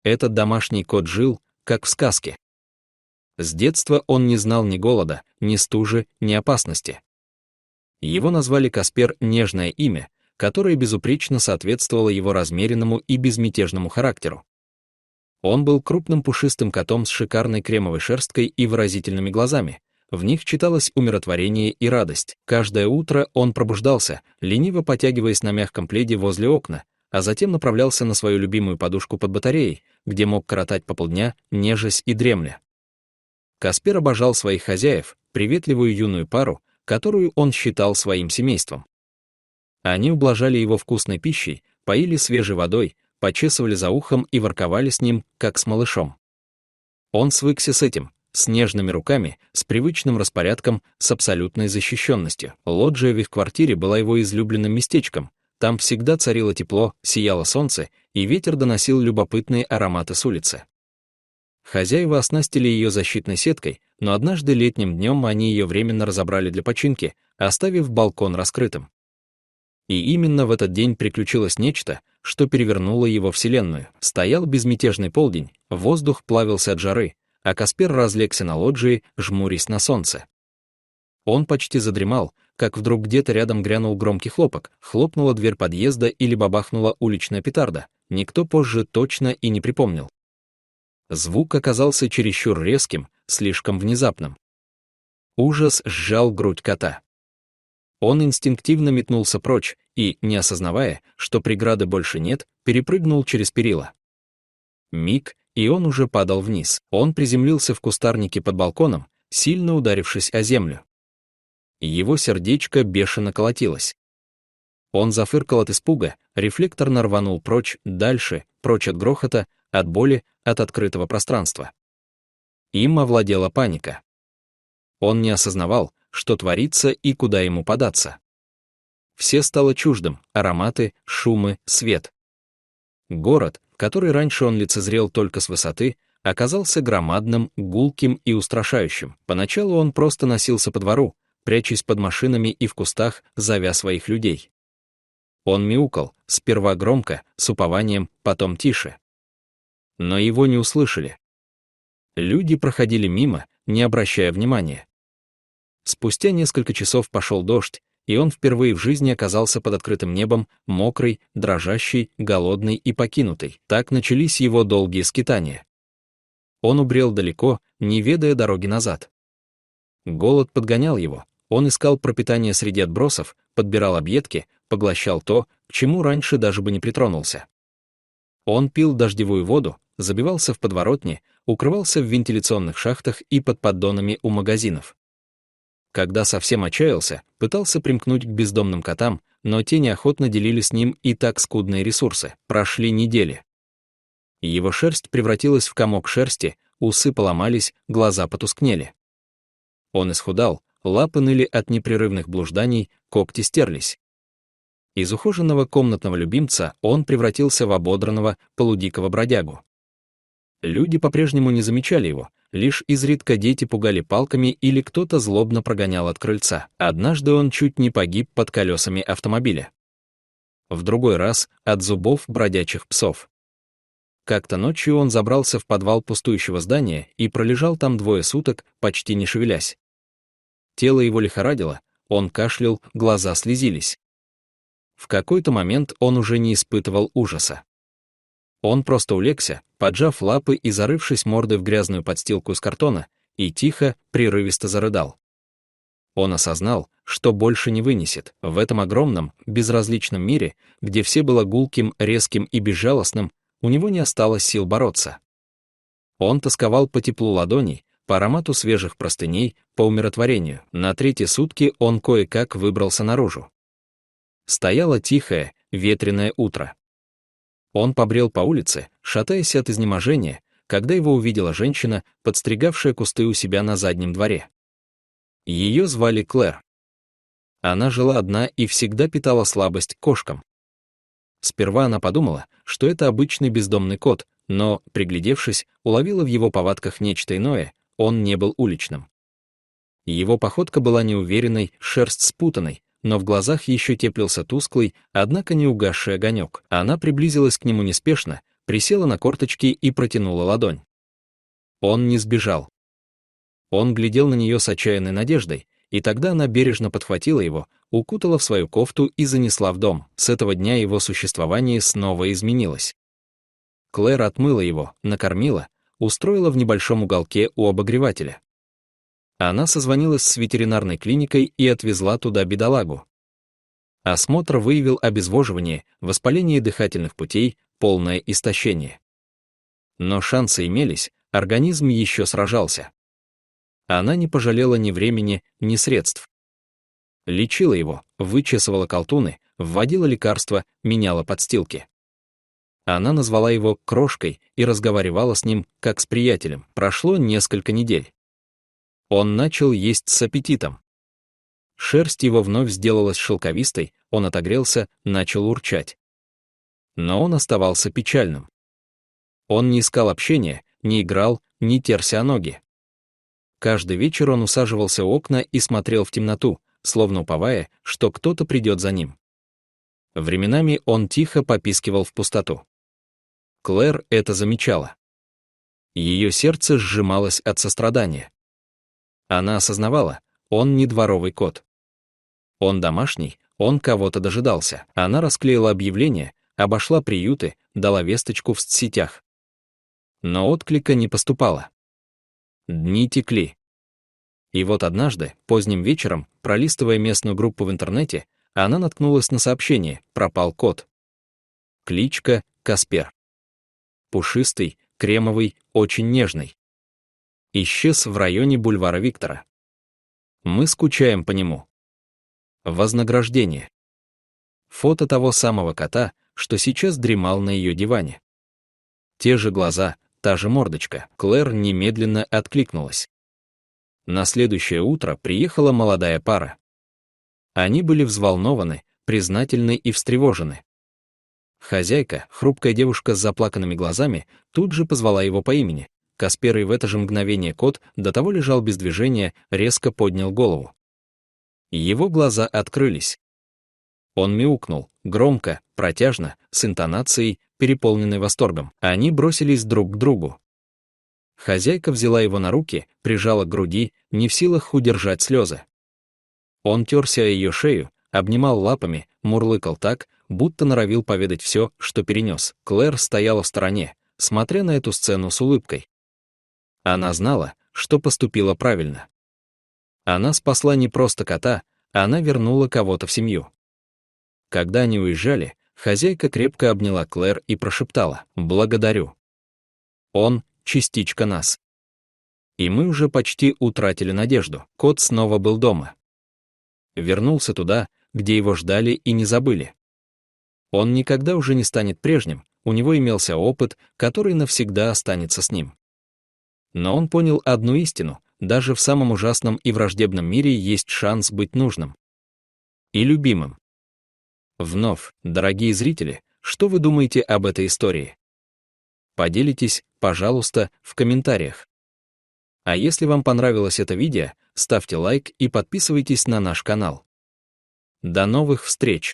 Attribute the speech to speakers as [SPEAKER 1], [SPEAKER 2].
[SPEAKER 1] Этот домашний кот жил, как в сказке. С детства он не знал ни голода, ни стужи, ни опасности. Его назвали Каспер нежное имя, которое безупречно соответствовало его размеренному и безмятежному характеру. Он был крупным пушистым котом с шикарной кремовой шерсткой и выразительными глазами. В них читалось умиротворение и радость. Каждое утро он пробуждался, лениво потягиваясь на мягком пледе возле окна, а затем направлялся на свою любимую подушку под батареей, где мог коротать по полдня, нежась и дремля. Каспер обожал своих хозяев, приветливую юную пару, которую он считал своим семейством. Они ублажали его вкусной пищей, поили свежей водой, почесывали за ухом и ворковали с ним, как с малышом. Он свыкся с этим, с нежными руками, с привычным распорядком, с абсолютной защищенностью. Лоджия в их квартире была его излюбленным местечком. Там всегда царило тепло, сияло солнце, и ветер доносил любопытные ароматы с улицы. Хозяева оснастили ее защитной сеткой, но однажды летним днем они ее временно разобрали для починки, оставив балкон раскрытым. И именно в этот день приключилось нечто, что перевернуло его вселенную. Стоял безмятежный полдень, воздух плавился от жары, а Каспер разлегся на лоджии, жмурясь на солнце. Он почти задремал, как вдруг где-то рядом грянул громкий хлопок, хлопнула дверь подъезда или бабахнула уличная петарда, никто позже точно и не припомнил. Звук оказался чересчур резким, слишком внезапным. Ужас сжал грудь кота. Он инстинктивно метнулся прочь и, не осознавая, что преграды больше нет, перепрыгнул через перила. Миг, и он уже падал вниз. Он приземлился в кустарнике под балконом, сильно ударившись о землю. Его сердечко бешено колотилось. Он зафыркал от испуга, рефлекторно рванул прочь, дальше, прочь от грохота, от боли, от открытого пространства. Им овладела паника. Он не осознавал, что творится и куда ему податься. Все стало чуждым: ароматы, шумы, свет. Город, который раньше он лицезрел только с высоты, оказался громадным, гулким и устрашающим. Поначалу он просто носился по двору, прячась под машинами и в кустах, зовя своих людей. Он мяукал, сперва громко, с упованием, потом тише. Но его не услышали. Люди проходили мимо, не обращая внимания. Спустя несколько часов пошел дождь, и он впервые в жизни оказался под открытым небом, мокрый, дрожащий, голодный и покинутый. Так начались его долгие скитания. Он убрел далеко, не ведая дороги назад. Голод подгонял его, он искал пропитание среди отбросов, подбирал объедки, поглощал то, к чему раньше даже бы не притронулся. Он пил дождевую воду, забивался в подворотни, укрывался в вентиляционных шахтах и под поддонами у магазинов. Когда совсем отчаялся, пытался примкнуть к бездомным котам, но те неохотно делили с ним и так скудные ресурсы. Прошли недели. Его шерсть превратилась в комок шерсти, усы поломались, глаза потускнели. Он исхудал, лапы ныли от непрерывных блужданий, когти стерлись. Из ухоженного комнатного любимца он превратился в ободранного, полудикого бродягу. Люди по-прежнему не замечали его, лишь изредка дети пугали палками или кто-то злобно прогонял от крыльца. Однажды он чуть не погиб под колесами автомобиля. В другой раз — от зубов бродячих псов. Как-то ночью он забрался в подвал пустующего здания и пролежал там 2 суток, почти не шевелясь. Тело его лихорадило, он кашлял, глаза слезились. В какой-то момент он уже не испытывал ужаса. Он просто улегся, поджав лапы и зарывшись мордой в грязную подстилку из картона, и тихо, прерывисто зарыдал. Он осознал, что больше не вынесет. В этом огромном, безразличном мире, где все было гулким, резким и безжалостным, у него не осталось сил бороться. Он тосковал по теплу ладоней, по аромату свежих простыней, по умиротворению. На 3-е сутки он кое-как выбрался наружу. Стояло тихое, ветреное утро. Он побрел по улице, шатаясь от изнеможения, когда его увидела женщина, подстригавшая кусты у себя на заднем дворе. Ее звали Клэр. Она жила одна и всегда питала слабость к кошкам. Сперва она подумала, что это обычный бездомный кот, но, приглядевшись, уловила в его повадках нечто иное, он не был уличным. Его походка была неуверенной, шерсть спутанной, но в глазах еще теплился тусклый, однако не угасший огонек. Она приблизилась к нему неспешно, присела на корточки и протянула ладонь. Он не сбежал. Он глядел на нее с отчаянной надеждой, и тогда она бережно подхватила его, укутала в свою кофту и занесла в дом. С этого дня его существование снова изменилось. Клэр отмыла его, накормила, устроила в небольшом уголке у обогревателя. Она созвонилась с ветеринарной клиникой и отвезла туда бедолагу. Осмотр выявил обезвоживание, воспаление дыхательных путей, полное истощение. Но шансы имелись, организм еще сражался. Она не пожалела ни времени, ни средств. Лечила его, вычесывала колтуны, вводила лекарства, меняла подстилки. Она назвала его «крошкой» и разговаривала с ним, как с приятелем. Прошло несколько недель. Он начал есть с аппетитом. Шерсть его вновь сделалась шелковистой, он отогрелся, начал урчать. Но он оставался печальным. Он не искал общения, не играл, не терся о ноги. Каждый вечер он усаживался у окна и смотрел в темноту, словно уповая, что кто-то придет за ним. Временами он тихо попискивал в пустоту. Клэр это замечала. Ее сердце сжималось от сострадания. Она осознавала, он не дворовый кот. Он домашний, он кого-то дожидался. Она расклеила объявление, обошла приюты, дала весточку в соцсетях. Но отклика не поступало. Дни текли. И вот однажды, поздним вечером, пролистывая местную группу в интернете, она наткнулась на сообщение «Пропал кот». Кличка Каспер. Пушистый, кремовый, очень нежный. Исчез в районе бульвара Виктора. Мы скучаем по нему. Вознаграждение. Фото того самого кота, что сейчас дремал на ее диване. Те же глаза, та же мордочка. Клэр немедленно откликнулась. На следующее утро приехала молодая пара. Они были взволнованы, признательны и встревожены. Хозяйка, хрупкая девушка с заплаканными глазами, тут же позвала его по имени. Каспер, и в это же мгновение кот до того лежал без движения, резко поднял голову. Его глаза открылись. Он мяукнул, громко, протяжно, с интонацией, переполненной восторгом. Они бросились друг к другу. Хозяйка взяла его на руки, прижала к груди, не в силах удержать слезы. Он терся о ее шею, обнимал лапами, мурлыкал так, будто норовил поведать все, что перенес. Клэр стояла в стороне, смотря на эту сцену с улыбкой. Она знала, что поступила правильно. Она спасла не просто кота, она вернула кого-то в семью. Когда они уезжали, хозяйка крепко обняла Клэр и прошептала: «Благодарю. Он — частичка нас». И мы уже почти утратили надежду. Кот снова был дома. Вернулся туда, где его ждали и не забыли. Он никогда уже не станет прежним, у него имелся опыт, который навсегда останется с ним. Но он понял одну истину: даже в самом ужасном и враждебном мире есть шанс быть нужным и любимым. Вновь, дорогие зрители, что вы думаете об этой истории? Поделитесь, пожалуйста, в комментариях. А если вам понравилось это видео, ставьте лайк и подписывайтесь на наш канал. До новых встреч!